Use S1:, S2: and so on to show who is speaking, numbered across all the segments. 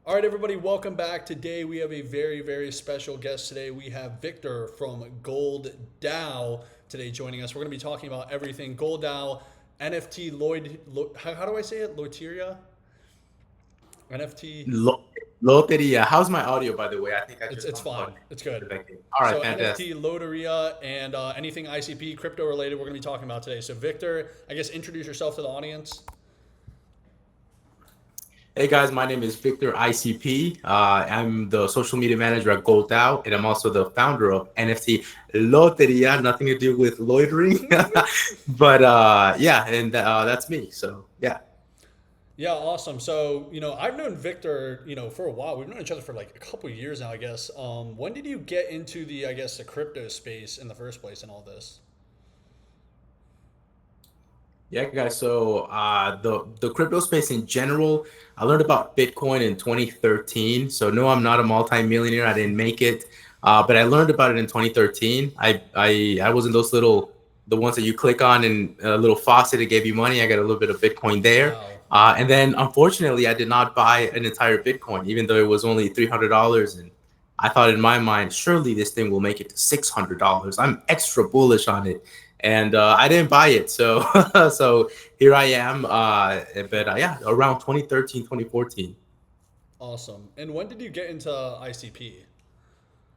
S1: All right, everybody, welcome back. Today we have a very, very special guest. Today we have Victor from Gold DAO today joining us. We're going to be talking about everything Gold DAO, NFT how do I say it? Loteria? NFT.
S2: Lo- Loteria. How's my audio, by the way? I think I
S1: It's
S2: just
S1: it's fine.
S2: unplugged
S1: It's
S2: the
S1: good.
S2: vector. All right,
S1: So
S2: fantastic.
S1: NFT Loteria and anything ICP crypto related, we're going to be talking about today. So Victor, I guess introduce yourself to the audience.
S2: Hey guys, my name is Victor ICP. I'm the social media manager at Gold DAO, and I'm also the founder of NFT Loteria. Nothing to do with loitering, but yeah, and that's me. So yeah.
S1: Yeah, awesome. So, I've known Victor, for a while. We've known each other for like a couple of years now, I guess. When did you get into I guess, the crypto space in the first place and all this?
S2: Yeah, guys. So the crypto space in general, I learned about Bitcoin in 2013. So no, I'm not a multi-millionaire. I didn't make it, but I learned about it in 2013. I was in those the ones that you click on and a little faucet that gave you money. I got a little bit of Bitcoin there,
S1: Wow.
S2: and then unfortunately, I did not buy an entire Bitcoin, even though it was only $300. And I thought in my mind, surely this thing will make it to $600. I'm extra bullish on it, and I didn't buy it. So so here I am. But yeah, around 2013, 2014.
S1: Awesome. And when did you get into ICP?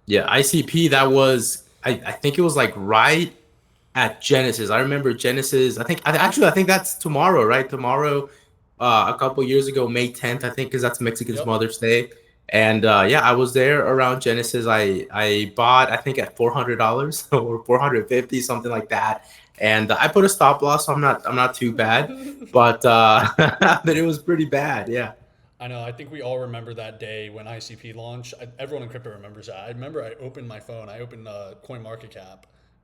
S2: Yeah, ICP. That was I think it was like right at Genesis. I remember Genesis. I think that's tomorrow, right? Tomorrow, a couple years ago, May 10th, I think, because that's Mexican's
S1: Yep.
S2: Mother's Day. And yeah, I was there around Genesis. I bought, I think, at $400 or 450, something like that. And I put a stop loss, so I'm not too bad, but but it was pretty bad. Yeah.
S1: I know. I think we all remember that day when ICP launched. Everyone in crypto remembers that. I remember I opened my phone, I opened CoinMarketCap,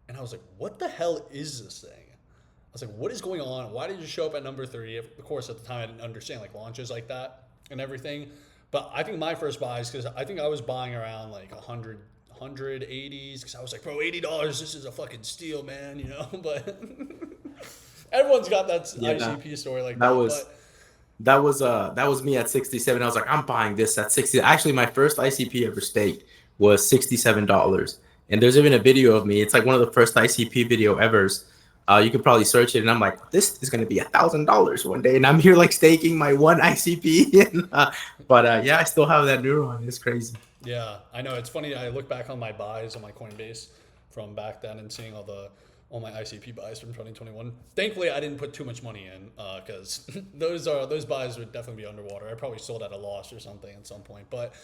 S1: and I was like, what the hell is this thing? I was like, what is going on? Why did you show up at number three? Of course, at the time, I didn't understand like launches like that and everything. But I think my first buys, because I think I was buying around like 180s, because I was like, bro, $80, this is a fucking steal, man, But everyone's got that
S2: Yeah.
S1: ICP story like
S2: That
S1: that.
S2: was
S1: But
S2: that was me at 67. I was like, I'm buying this at 60. Actually, my first ICP ever staked was $67. And there's even a video of me. It's like one of the first ICP video evers. You could probably search it, and I'm like, this is gonna be $1,000 one day, and I'm here like staking my one ICP. And, but yeah, I still have that neuron. It's crazy.
S1: yeah, I know. It's funny. I look back on my buys on my Coinbase from back then and seeing all my ICP buys from 2021. Thankfully, I didn't put too much money in because those buys would definitely be underwater. I probably sold at a loss or something at some point. But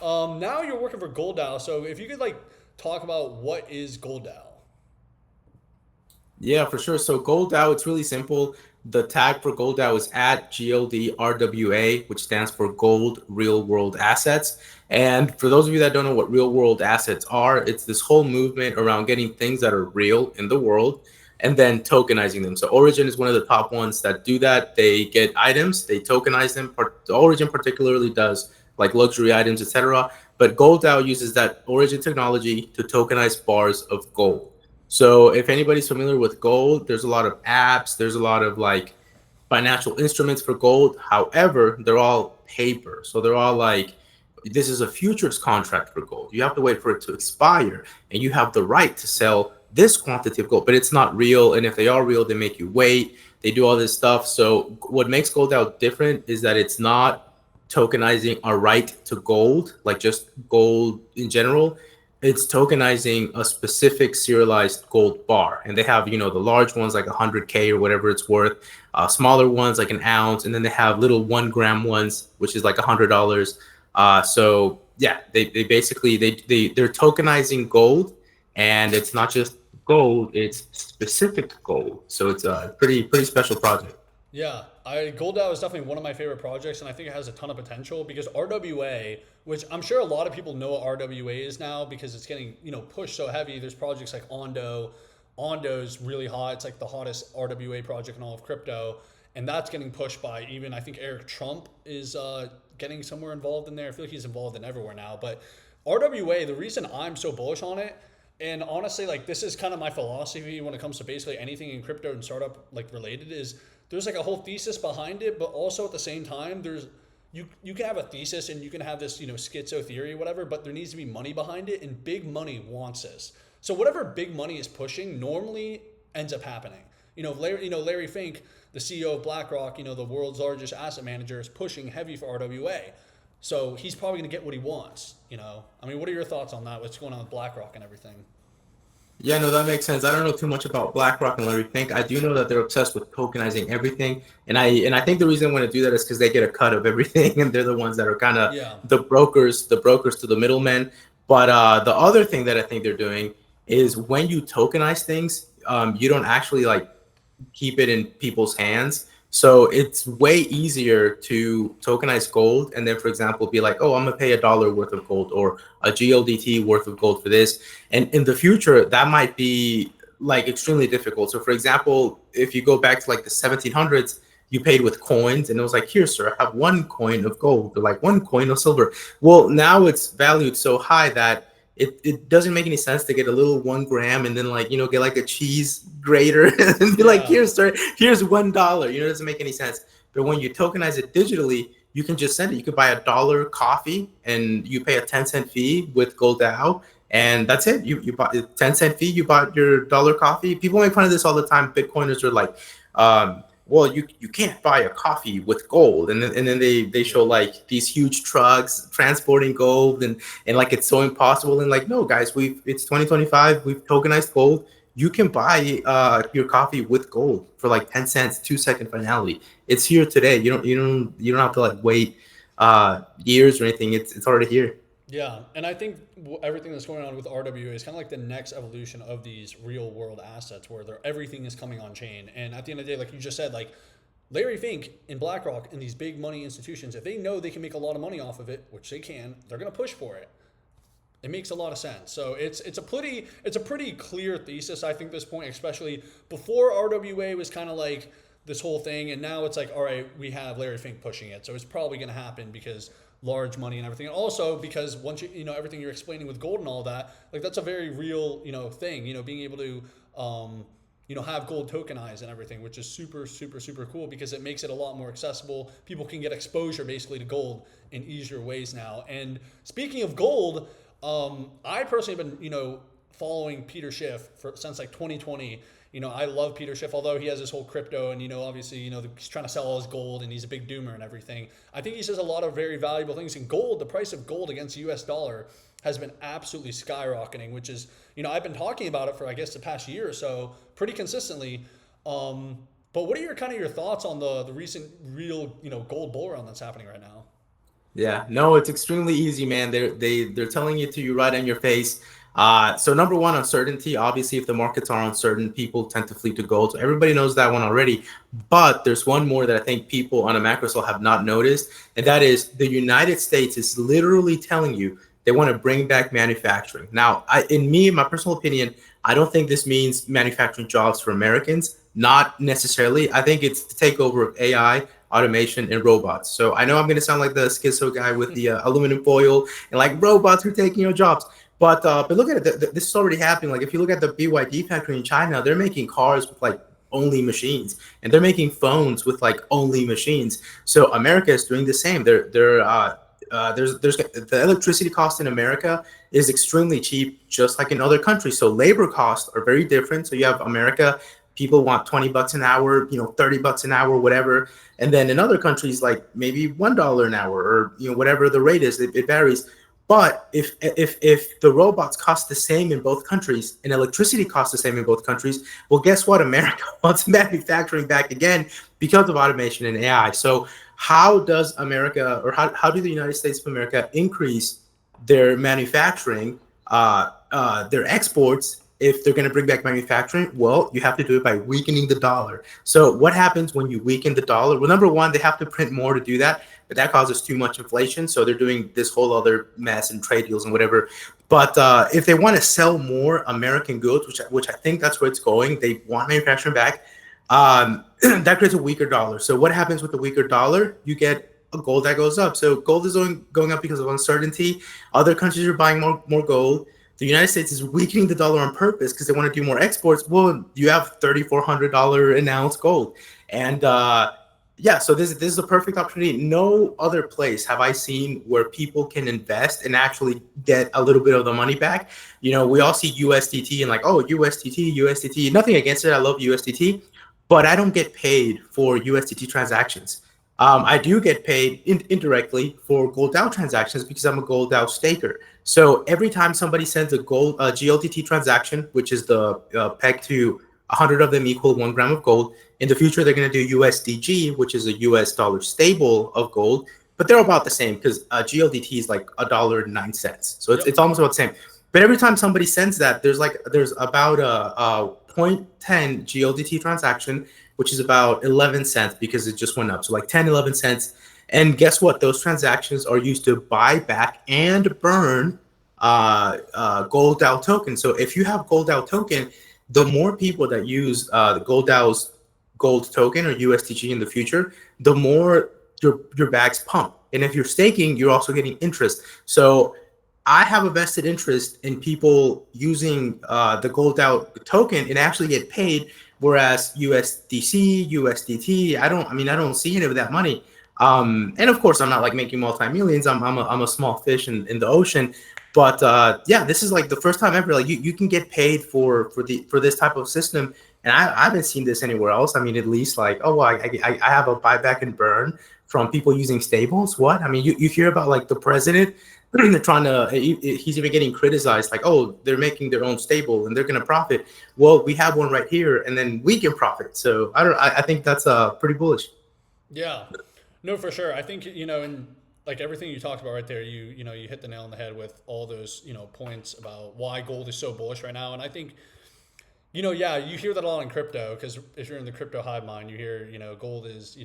S1: now you're working for Gold DAO. So if you could like talk about what is Gold DAO?
S2: Yeah, for sure. So Gold DAO, it's really simple. The tag for Gold DAO is at GOLD RWA, which stands for Gold Real World Assets. And for those of you that don't know what real world assets are, it's this whole movement around getting things that are real in the world and then tokenizing them. So Origin is one of the top ones that do that. They get items, they tokenize them. Origin particularly does like luxury items, etc. But Gold DAO uses that Origin technology to tokenize bars of gold. So if anybody's familiar with gold, there's a lot of apps, there's a lot of like financial instruments for gold. However, they're all paper. So they're all like this is a futures contract for gold. You have to wait for it to expire and you have the right to sell this quantity of gold, but it's not real. And if they are real, they make you wait. They do all this stuff. So what makes gold out different is that it's not tokenizing a right to gold, like just gold in general. It's tokenizing a specific serialized gold bar, and they have the large ones like 100K or whatever it's worth, smaller ones like an ounce, and then they have little 1 gram ones, which is like $100. So yeah, they basically they're tokenizing gold, and it's not just gold; it's specific gold. So it's a pretty special project.
S1: Yeah, Gold DAO is definitely one of my favorite projects, and I think it has a ton of potential because RWA, which I'm sure a lot of people know what RWA is now because it's getting pushed so heavy. There's projects like Ondo. Ondo's really hot. It's like the hottest RWA project in all of crypto, and that's getting pushed by even I think Eric Trump is getting somewhere involved in there. I feel like he's involved in everywhere now. But RWA, the reason I'm so bullish on it, and honestly, like this is kind of my philosophy when it comes to basically anything in crypto and startup like related is there's like a whole thesis behind it, but also at the same time, you can have a thesis and you can have this, schizo theory, whatever, but there needs to be money behind it, and big money wants this. So whatever big money is pushing normally ends up happening. Larry Fink, the CEO of BlackRock, the world's largest asset manager, is pushing heavy for RWA. So he's probably going to get what he wants. I mean, what are your thoughts on that? What's going on with BlackRock and everything?
S2: Yeah, no, that makes sense. I don't know too much about BlackRock and Larry Fink. I do know that they're obsessed with tokenizing everything, and I think the reason they want to do that is because they get a cut of everything, and they're the ones that are kind of the brokers to the middlemen. But the other thing that I think they're doing is when you tokenize things, you don't actually like keep it in people's hands. So it's way easier to tokenize gold and then, for example, be like, oh, I'm gonna pay $1 worth of gold or a GLDT worth of gold for this. And in the future, that might be like extremely difficult. So for example, if you go back to like the 1700s, you paid with coins and it was like, here, sir, I have 1 coin of gold or like 1 coin of silver. Well, now it's valued so high that it doesn't make any sense to get a little 1 gram and then like, get like a cheese grater and be like, here, sir, here's $1. It doesn't make any sense. But when you tokenize it digitally, you can just send it. You could buy $1 coffee and you pay a 10-cent fee with Gold DAO. And that's it. You bought a 10-cent fee. You bought your $1 coffee. People make fun of this all the time. Bitcoiners are like, well, you can't buy a coffee with gold, and then they show like these huge trucks transporting gold, and like it's so impossible. And like, no, guys, it's 2025. We've tokenized gold. You can buy your coffee with gold for like 10 cents, 2-second finality. It's here today. You don't have to like wait years or anything. It's already here.
S1: Yeah, and I think everything that's going on with RWA is kind of like the next evolution of these real world assets where everything is coming on chain. And at the end of the day, like you just said, like Larry Fink and BlackRock and these big money institutions, if they know they can make a lot of money off of it, which they can, they're going to push for it. It makes a lot of sense. So it's a pretty clear thesis, I think, at this point, especially before RWA was kind of like this whole thing, and now it's like, all right, we have Larry Fink pushing it, so it's probably going to happen because large money and everything. And also because once everything you're explaining with gold and all that, like that's a very real thing. Being able to have gold tokenized and everything, which is super super super cool because it makes it a lot more accessible. People can get exposure basically to gold in easier ways now. And speaking of gold, I personally have been following Peter Schiff since like 2020. I love Peter Schiff, although he has this whole crypto and, obviously, he's trying to sell all his gold and he's a big doomer and everything. I think he says a lot of very valuable things. And gold, the price of gold against the US dollar has been absolutely skyrocketing, which is, I've been talking about it for, I guess, the past year or so pretty consistently. But what are your thoughts on the recent real, gold bull run that's happening right now?
S2: Yeah, no, it's extremely easy, man. They're telling it to you right in your face. So number one, uncertainty. Obviously, if the markets are uncertain, people tend to flee to gold. So everybody knows that one already. But there's one more that I think people on a macro scale have not noticed, and that is the United States is literally telling you they want to bring back manufacturing. Now, in my personal opinion, I don't think this means manufacturing jobs for Americans. Not necessarily. I think it's the takeover of AI, automation, and robots. So I know I'm going to sound like the schizo guy with the aluminum foil and like robots are taking your jobs. But look at it. This is already happening. Like if you look at the BYD factory in China, they're making cars with like only machines, and they're making phones with like only machines. So America is doing the same. There's the electricity cost in America is extremely cheap, just like in other countries. So labor costs are very different. So you have America, people want $20 an hour, $30 an hour, whatever. And then in other countries, like maybe $1 an hour, or whatever the rate is, it varies. But if the robots cost the same in both countries and electricity costs the same in both countries, well, guess what? America wants manufacturing back again because of automation and AI. So how does America, or how do the United States of America increase their manufacturing, their exports, if they're going to bring back manufacturing? Well, you have to do it by weakening the dollar. So what happens when you weaken the dollar? Well, number one, they have to print more to do that, but that causes too much inflation. So they're doing this whole other mess and trade deals and whatever. But if they want to sell more American goods, which I think that's where it's going, they want manufacturing back, that creates a weaker dollar. So what happens with the weaker dollar? You get a gold that goes up. So gold is going up because of uncertainty. Other countries are buying more gold. The United States is weakening the dollar on purpose because they want to do more exports. Well, you have $3,400 an ounce gold. And Yeah, so this is a perfect opportunity. No other place have I seen where people can invest and actually get a little bit of the money back. You know, we all see USDT and like, oh, USDT. Nothing against it. I love USDT, but I don't get paid for USDT transactions. I do get paid indirectly for Gold DAO transactions because I'm a Gold DAO staker. So every time somebody sends a GLDT transaction, which is the peg to 100 of them equal 1 gram of gold. In the future, they're going to do USDG, which is a US dollar stable of gold, but they're about the same because GLDT is like $1.09. So it's almost about the same. But every time somebody sends that, there's about a 0.10 GLDT transaction, which is about 11 cents because it just went up. So like 10, 11 cents. And guess what? Those transactions are used to buy back and burn Gold DAO token. So if you have Gold DAO token, the more people that use the Gold DAO's gold token or USDG in the future, the more your bags pump. And if you're staking, you're also getting interest. So I have a vested interest in people using the Gold DAO token and actually get paid. Whereas USDC, USDT, I don't see any of that money. And of course, I'm not like making multi-millions. I'm a small fish in the ocean. But yeah, this is like the first time ever. Like you can get paid for this type of system, and I haven't seen this anywhere else. I mean, at least like, oh, well, I have a buyback and burn from people using stables. What? I mean, you hear about like the president trying to, he's even getting criticized, like, oh, they're making their own stable and they're going to profit. Well, we have one right here, and then we can profit. So I think that's pretty bullish.
S1: Yeah, no, for sure. I think, and like everything you talked about right there, you hit the nail on the head with all those, points about why gold is so bullish right now. And I think, yeah, you hear that a lot in crypto because if you're in the crypto hive mind, you hear, gold is,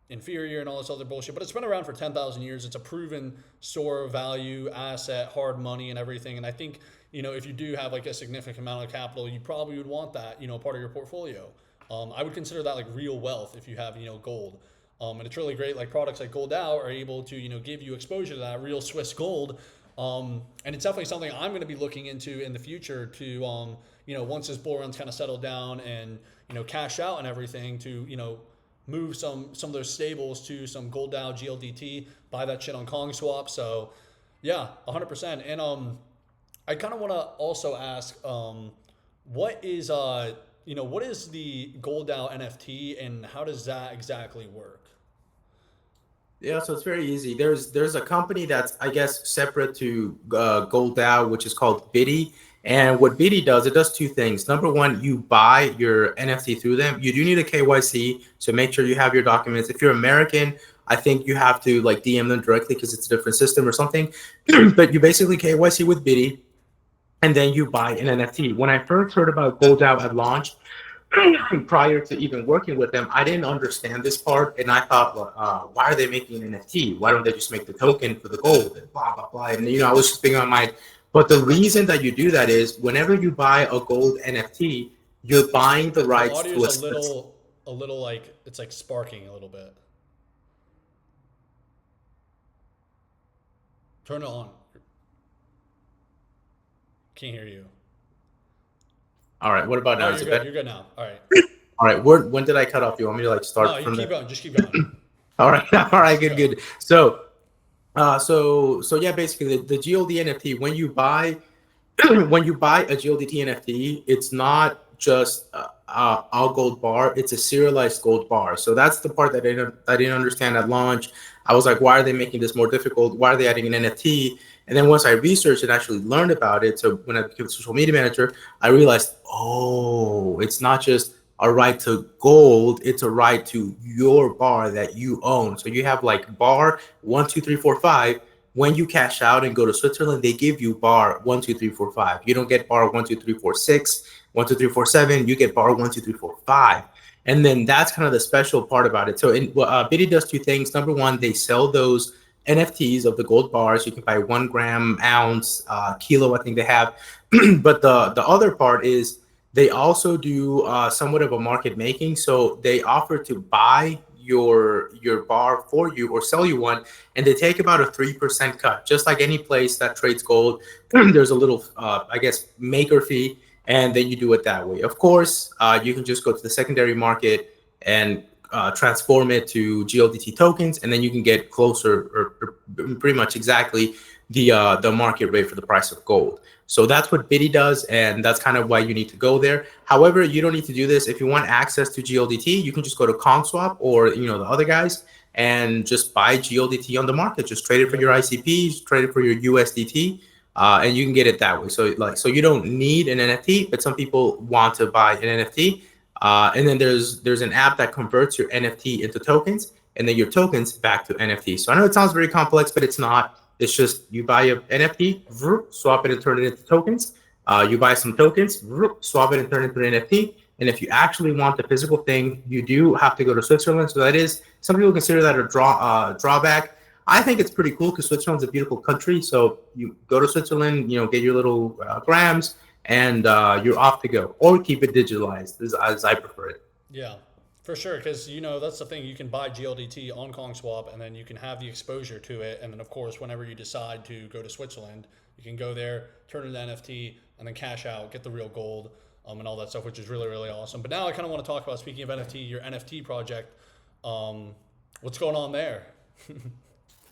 S1: inferior and all this other bullshit, but it's been around for 10,000 years. It's a proven store of value, asset, hard money, and everything. And I think, if you do have like a significant amount of capital, you probably would want that, part of your portfolio. I would consider that like real wealth if you have, gold. And it's really great. Like products like Gold DAO are able to, give you exposure to that real Swiss gold. And it's definitely something I'm going to be looking into in the future to, once this bull run's kind of settled down and, cash out and everything to, move some of those stables to some Gold DAO GLDT, buy that shit on Kong Swap. So yeah, 100%. And I kind of want to also ask, what is what is the Gold DAO NFT and how does that exactly work?
S2: Yeah, so it's very easy. There's a company that's, I guess, separate to Gold DAO, which is called Biddy. And what Biddy does, it does two things. Number one, you buy your NFT through them. You do need a KYC, so make sure you have your documents. If you're American, I think you have to like DM them directly because it's a different system or something. But you basically KYC with Biddy, and then you buy an NFT. When I first heard about Gold DAO at launch, prior to even working with them, I didn't understand this part, and I thought, well, why are they making an NFT? Why don't they just make the token for the gold and blah blah blah? And I was just thinking on my, but the reason that you do that is whenever you buy a gold NFT, you're buying the rights to
S1: Audio's a little like it's like sparking a little bit. Turn it on. Can't hear you.
S2: All right, what about now?
S1: Oh, you're good. You're good now. All right.
S2: All right, when did I cut off? You want me to like start
S1: No, you
S2: from
S1: keep
S2: there?
S1: going. Just keep going.
S2: All right, all right, good. So, so yeah, basically the GLD NFT, when you buy when you buy a GLDT NFT, it's not just a gold bar; it's a serialized gold bar. So that's the part that I didn't understand at launch. I was like, why are they making this more difficult? Why are they adding an NFT? And then once I researched and actually learned about it, so when I became a social media manager, I realized, oh, it's not just a right to gold; it's a right to your bar that you own. So you have like bar 1, 2, 3, 4, 5. When you cash out and go to Switzerland, they give you bar 1, 2, 3, 4, 5. You don't get bar 1, 2, 3, 4, 6, 1, 2, 3, 4, 7. You get bar 1, 2, 3, 4, 5. And then that's kind of the special part about it. So Biddy does two things. Number one, they sell those NFTs of the gold bars. You can buy 1 gram, ounce, kilo, I think they have. But the other part is they also do somewhat of a market making. So they offer to buy your bar for you or sell you one, and they take about a 3% cut. Just like any place that trades gold, there's a little I guess maker fee, and then you do it that way. Of course, you can just go to the secondary market and transform it to GLDT tokens, and then you can get closer or pretty much exactly the market rate for the price of gold. So that's what Biddy does, and that's kind of why you need to go there. However, you don't need to do this. If you want access to GLDT, you can just go to CongSwap or the other guys and just buy GLDT on the market. Just trade it for your ICPs, trade it for your USDT, and you can get it that way. So you don't need an NFT, but some people want to buy an NFT. And then there's an app that converts your NFT into tokens, and then your tokens back to NFT. So I know it sounds very complex, but it's not. It's just you buy an NFT, swap it and turn it into tokens. You buy some tokens, swap it and turn it into an NFT. And if you actually want the physical thing, you do have to go to Switzerland. So that is, some people consider that a drawback. I think it's pretty cool because Switzerland's a beautiful country. So you go to Switzerland, get your little grams, and you're off to go. Or keep it digitalized, as I prefer it.
S1: Yeah. For sure, because that's the thing. You can buy GLDT on CongSwap, and then you can have the exposure to it. And then, of course, whenever you decide to go to Switzerland, you can go there, turn it into NFT, and then cash out, get the real gold, and all that stuff, which is really, really awesome. But now I kind of want to talk about, speaking of NFT, your NFT project. What's going on there?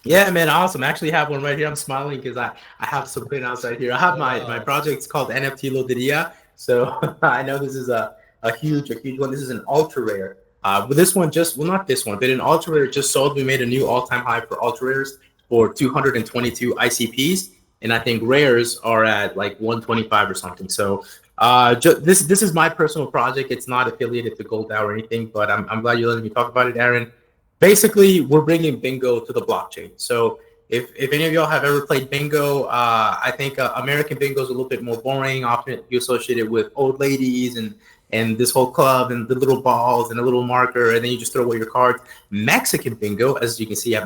S2: Yeah, man, awesome. I actually have one right here. I'm smiling because I have some printouts right here. I have my project. It's called NFT Loia. So I know this is a huge one. This is an ultra rare. But this one not this one, but an ultra rare just sold. We made a new all-time high for ultra rares for 222 ICPs, and I think rares are at like 125 or something. So this is my personal project. It's not affiliated to Gold DAO or anything, but I'm glad you're letting me talk about it, Aaron. Basically, we're bringing bingo to the blockchain. So if any of y'all have ever played bingo, I think American bingo is a little bit more boring. Often you associate it with old ladies and this whole club and the little balls and a little marker, and then you just throw away your cards. Mexican bingo, as you can see,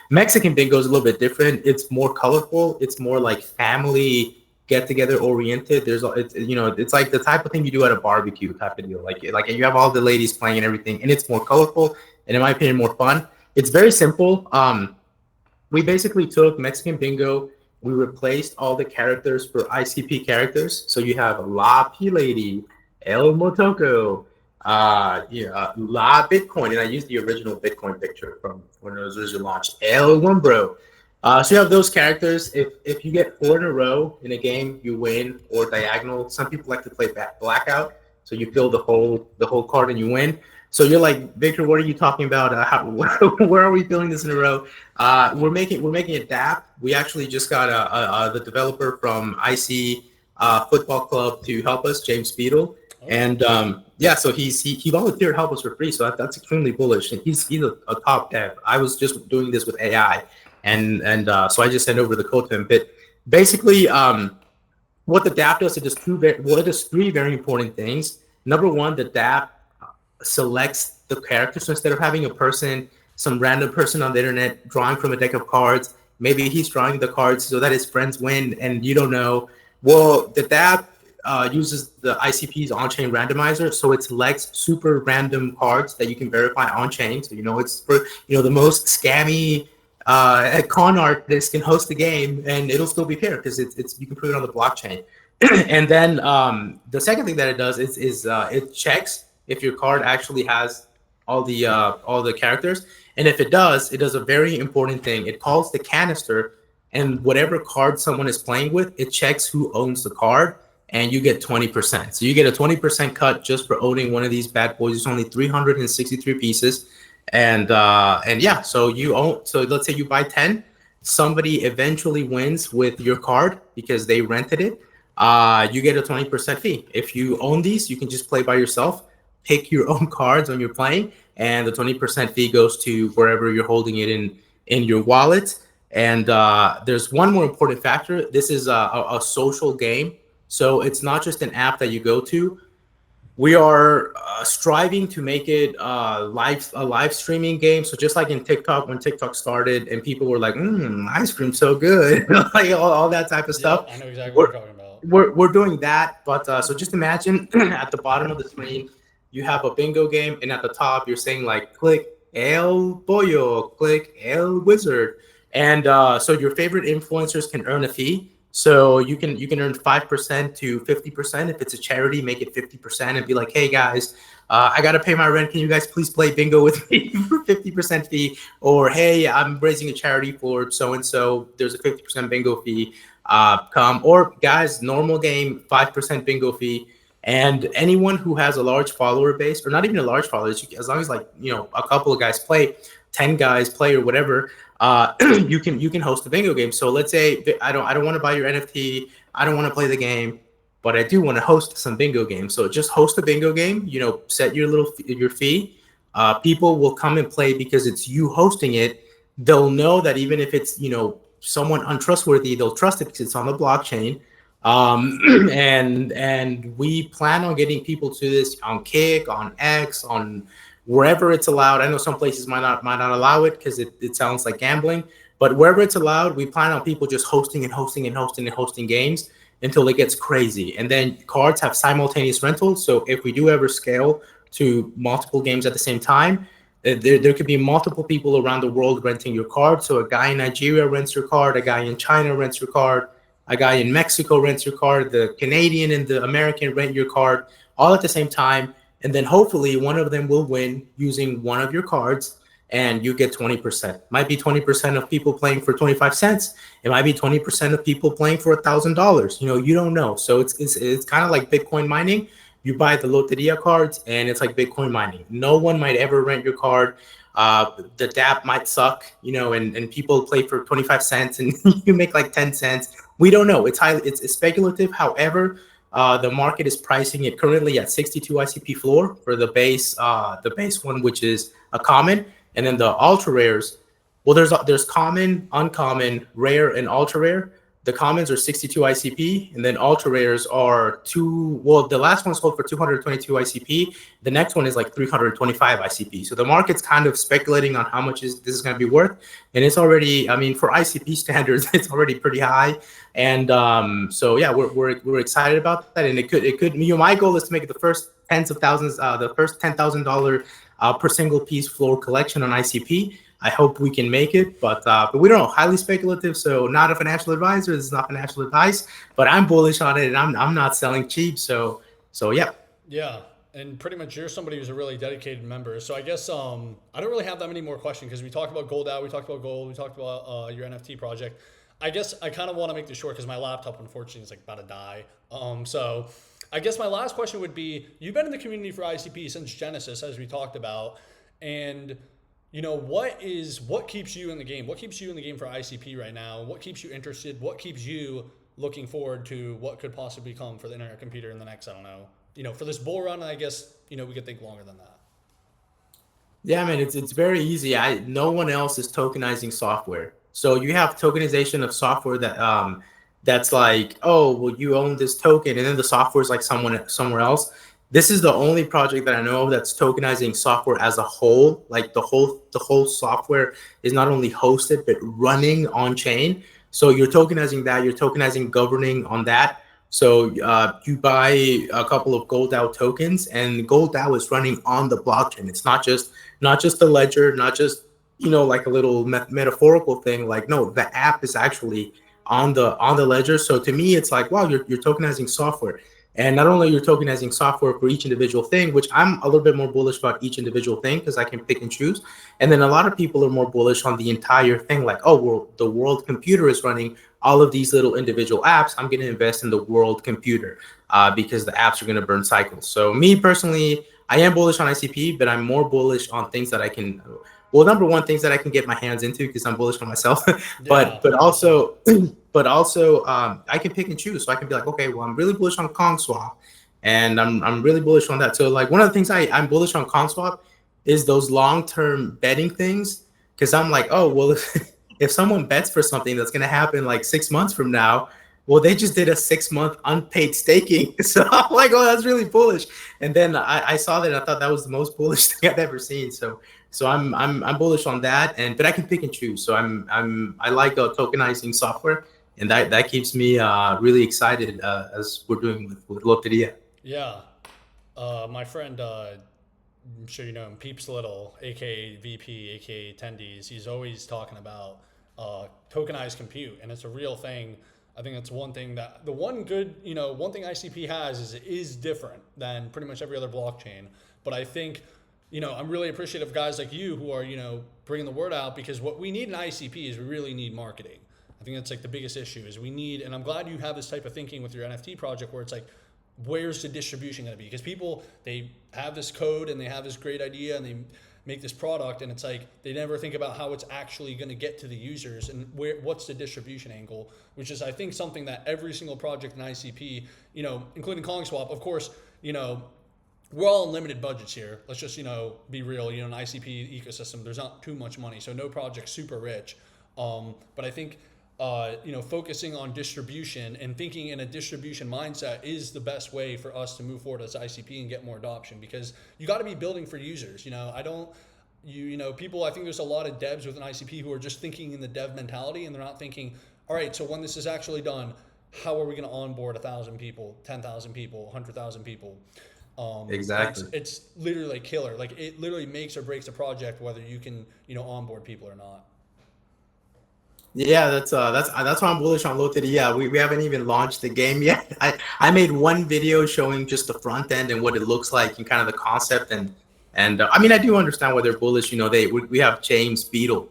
S2: Mexican bingo is a little bit different. It's more colorful. It's more like family get-together oriented. It's like the type of thing you do at a barbecue type of deal. Like you have all the ladies playing and everything, and it's more colorful and, in my opinion, more fun. It's very simple. We basically took Mexican bingo. We replaced all the characters for ICP characters. So you have La P Lady, El Motoko, La Bitcoin, and I used the original Bitcoin picture from when it was originally launched, El Lumbro. So you have those characters. If you get 4 in a row in a game, you win, or diagonal. Some people like to play blackout, so you fill the whole card and you win. So you're like, Victor, what are you talking about? Where are we filling this in a row? We're making it DApp. We actually just got the developer from IC Football Club to help us, James Beadle. And so he volunteered to help us for free. So that's extremely bullish. And he's a top dev. I was just doing this with AI, and so I just sent over the code to him. But basically, what the DApp does, it does 3 very important things. Number one, the DApp selects the character. So instead of having some random person on the internet drawing from a deck of cards, maybe he's drawing the cards so that his friends win and you don't know. Well, the DApp uses the ICP's on-chain randomizer, so it selects super random cards that you can verify on-chain. So it's for the most scammy con artist can host the game, and it'll still be fair because it's you can put it on the blockchain. And then the second thing that it does is it checks if your card actually has all the characters, and if it does a very important thing. It calls the canister, and whatever card someone is playing with, it checks who owns the card, and you get 20%. So you get a 20% cut just for owning one of these bad boys. It's only 363 pieces, and so you own. So let's say you buy 10, somebody eventually wins with your card because they rented it. You get a 20% fee. If you own these, you can just play by yourself. Pick your own cards when you're playing, and the 20% fee goes to wherever you're holding it in your wallet. And there's one more important factor. This is a social game, so it's not just an app that you go to. We are striving to make it a live streaming game. So just like in TikTok, when TikTok started and people were like, ice cream so good, like all that type of stuff.
S1: I know exactly what you're talking about.
S2: We're doing that, but so just imagine at the bottom of the screen, you have a bingo game, and at the top, you're saying like, click El Pollo, click El Wizard. And so your favorite influencers can earn a fee. So you can earn 5% to 50%. If it's a charity, make it 50% and be like, hey guys, I got to pay my rent. Can you guys please play bingo with me for 50% fee? Or, hey, I'm raising a charity for so-and-so. There's a 50% bingo fee. Come. Or, guys, normal game, 5% bingo fee. And anyone who has a large follower base, or not even a large follower, as long as like, a couple of guys play, 10 guys play or whatever, you can host a bingo game. So let's say I don't want to buy your NFT, I don't want to play the game, but I do want to host some bingo games. So just host a bingo game. Set your fee. People will come and play because it's you hosting it. They'll know that even if it's someone untrustworthy, they'll trust it because it's on the blockchain. And we plan on getting people to this on Kick, on X, on wherever it's allowed. I know some places might not allow it because it sounds like gambling, but wherever it's allowed, we plan on people just hosting and hosting and hosting and hosting games until it gets crazy. And then cards have simultaneous rentals. So if we do ever scale to multiple games at the same time, there could be multiple people around the world renting your card. So a guy in Nigeria rents your card, a guy in China rents your card, a guy in Mexico rents your card, the Canadian and the American rent your card all at the same time. And then hopefully one of them will win using one of your cards and you get 20%. Might be 20% of people playing for 25 cents. It might be 20% of people playing for $1,000. You don't know. So it's kind of like Bitcoin mining. You buy the Loteria cards and it's like Bitcoin mining. No one might ever rent your card. The DApp might suck, and people play for 25 cents and you make like 10 cents. We don't know. It's speculative. However, the market is pricing it currently at 62 ICP floor for the base one, which is a common, and then the ultra rares. Well, there's common, uncommon, rare, and ultra rare. The commons are 62 ICP, and then ultra rares are two. Well, the last one sold for 222 ICP. The next one is like 325 ICP. So the market's kind of speculating on how much this is going to be worth, and it's already. I mean, for ICP standards, it's already pretty high. And so yeah, we're excited about that, and it could. My goal is to make it the first tens of thousands, the first $10,000 per single piece floor collection on ICP. I hope we can make it, but we don't know. Highly speculative, so not a financial advisor. This is not financial advice, but I'm bullish on it, and I'm not selling cheap. So yeah.
S1: Yeah, and pretty much you're somebody who's a really dedicated member. So I guess I don't really have that many more questions because we talked about Gold DAO, we talked about gold, we talked about your NFT project. I guess I kind of want to make this short because my laptop unfortunately is like about to die. So I guess my last question would be: you've been in the community for ICP since Genesis, as we talked about, and what keeps you in the game? What keeps you in the game for ICP right now? What keeps you interested? What keeps you looking forward to what could possibly come for the internet computer in the next, I don't know, for this bull run? I guess, we could think longer than that.
S2: Yeah, man, it's very easy. No one else is tokenizing software. So you have tokenization of software that's like, oh, well, you own this token, and then the software is like somewhere else. This is the only project that I know of that's tokenizing software as a whole. Like the whole software is not only hosted but running on chain. So you're tokenizing that. You're tokenizing governing on that. So you buy a couple of Gold DAO tokens, and Gold DAO is running on the blockchain. It's not just the ledger, not just like a little metaphorical thing. Like, no, the app is actually on the ledger. So to me, it's like, wow, you're tokenizing software. And not only you're tokenizing software for each individual thing, which I'm a little bit more bullish about each individual thing because I can pick and choose. And then a lot of people are more bullish on the entire thing, like, oh, well, the world computer is running all of these little individual apps. I'm going to invest in the world computer because the apps are going to burn cycles. So me personally, I am bullish on ICP, but I'm more bullish on things that I can. Well, number one, things that I can get my hands into because I'm bullish on myself, but
S1: Yeah.
S2: also I can pick and choose. So I can be like, okay, well, I'm really bullish on ConSwap, and I'm really bullish on that. So like one of the things I'm bullish on ConSwap is those long-term betting things, because I'm like, oh, well, if someone bets for something that's going to happen like 6 months from now, well, they just did a 6-month unpaid staking. So I'm like, oh, that's really bullish. And then I saw that and I thought that was the most bullish thing I've ever seen. So I'm bullish on that, but I can pick and choose. So I like tokenizing software, and that keeps me really excited as we're doing with Loteria.
S1: Yeah. My friend, I'm sure you know him, Peeps Little, aka VP, aka Tendies. He's always talking about tokenized compute, and it's a real thing. I think that's one thing that the one good, one thing ICP has is it is different than pretty much every other blockchain. But I think, I'm really appreciative of guys like you who are, bringing the word out, because what we need in ICP is we really need marketing. I think that's like the biggest issue is we need, and I'm glad you have this type of thinking with your NFT project where it's like, where's the distribution going to be? Because people, they have this code and they have this great idea and they make this product, and it's like they never think about how it's actually going to get to the users and what's the distribution angle, which is I think something that every single project in ICP, including CoinSwap, of course, we're all in limited budgets here. Let's just, be real, an ICP ecosystem, there's not too much money, so no project's super rich. But I think, focusing on distribution and thinking in a distribution mindset is the best way for us to move forward as ICP and get more adoption, because you got to be building for users. People, I think there's a lot of devs within ICP who are just thinking in the dev mentality, and they're not thinking, all right, so when this is actually done, how are we going to onboard 1,000 people, 10,000 people, 100,000 people?
S2: Exactly.
S1: It's literally like killer. Like it literally makes or breaks a project whether you can, onboard people or not.
S2: Yeah, that's why I'm bullish on Loteria. We haven't even launched the game yet. I made one video showing just the front end and what it looks like and kind of the concept, and I mean, I do understand why they're bullish. We have James Beadle,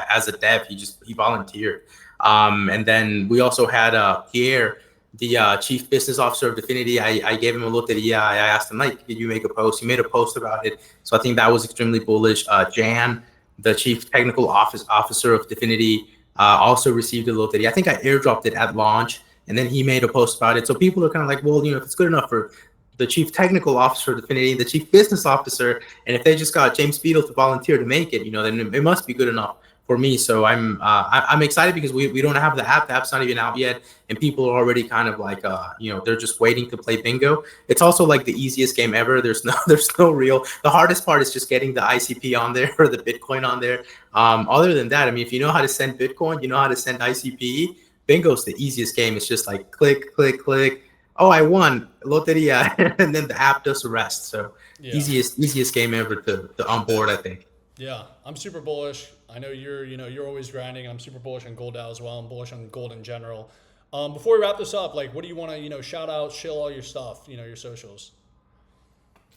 S2: as a dev, he volunteered. And then we also had Pierre, the chief business officer of Definity. I gave him a Loteria. I asked him, like, did you make a post? He made a post about it. So I think that was extremely bullish. Jan, the chief technical officer of Definity, also received a Loteria. I think I airdropped it at launch, and then he made a post about it. So people are kind of like, well, if it's good enough for the chief technical officer of Definity, the chief business officer, and if they just got James Beadle to volunteer to make it, then it must be good enough for me. So I'm excited because we don't have the app. The app's not even out yet, and people are already kind of like they're just waiting to play bingo. It's also like the easiest game ever. There's no real. The hardest part is just getting the ICP on there or the Bitcoin on there. Other than that, I mean, if you know how to send Bitcoin, you know how to send ICP. Bingo's the easiest game. It's just like click, click, click. Oh, I won Loteria, and then the app does the rest. So yeah. easiest game ever to onboard, I think.
S1: Yeah, I'm super bullish. I know you're always grinding. I'm super bullish on Gold DAO as well. I'm bullish on gold in general. Before we wrap this up, like, what do you want to, shout out, shill all your stuff, your socials?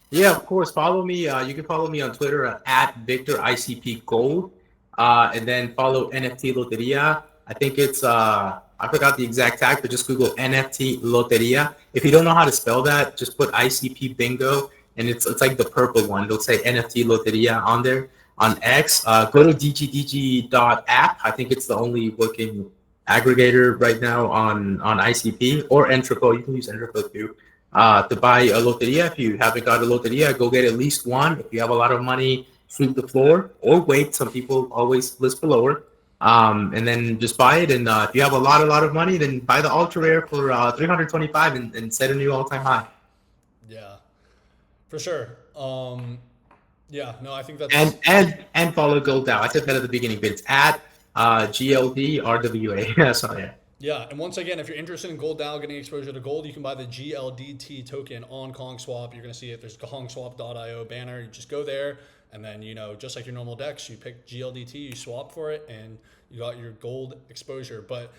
S2: Yeah, of course. Follow me. You can follow me on Twitter at VictorICPGold, and then follow NFT Loteria. I think it's I forgot the exact tag, but just Google NFT Loteria. If you don't know how to spell that, just put ICP Bingo, and it's like the purple one. It'll say NFT Loteria on there. On X, go to dgdg.app. I think it's the only working aggregator right now on ICP, or Entroco. You can use Entroco too to buy a Loteria. If you haven't got a Loteria, go get at least one. If you have a lot of money, sweep the floor or wait. Some people always list for lower. And then just buy it. And if you have a lot of money, then buy the ultra rare for 325 and set a new all-time high.
S1: Yeah, for sure. Yeah, no, I think that's
S2: and follow Gold DAO. I said that at the beginning, but it's at GLD RWA. Yeah, so yeah.
S1: Yeah, and once again, if you're interested in Gold DAO, getting exposure to gold, you can buy the GLDT token on CoinSwap. You're going to see it. There's a CoinSwap.io banner. You just go there, and then, just like your normal DEX, you pick GLDT, you swap for it, and you got your gold exposure. But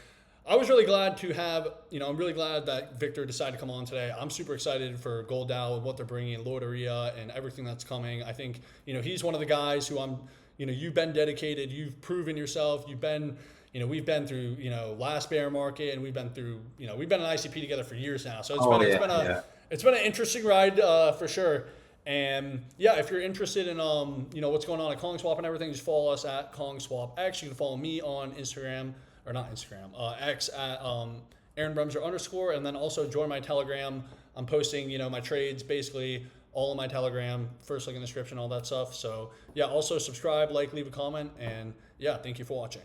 S1: I was really glad to have, I'm really glad that Victor decided to come on today. I'm super excited for Gold DAO and what they're bringing in Loteria and everything that's coming. I think, he's one of the guys who you've been dedicated, you've proven yourself, you've been, we've been through, last bear market, and we've been through, we've been in ICP together for years now. So it's been an interesting ride for sure. And yeah, if you're interested in, what's going on at CoinSwap and everything, just follow us at CoinSwap X. You can follow me on Instagram. Or not Instagram, X at Aaron Bremser _, and then also join my Telegram. I'm posting, my trades, basically all in my Telegram, first link in the description, all that stuff. So yeah, also subscribe, like, leave a comment, and yeah, thank you for watching.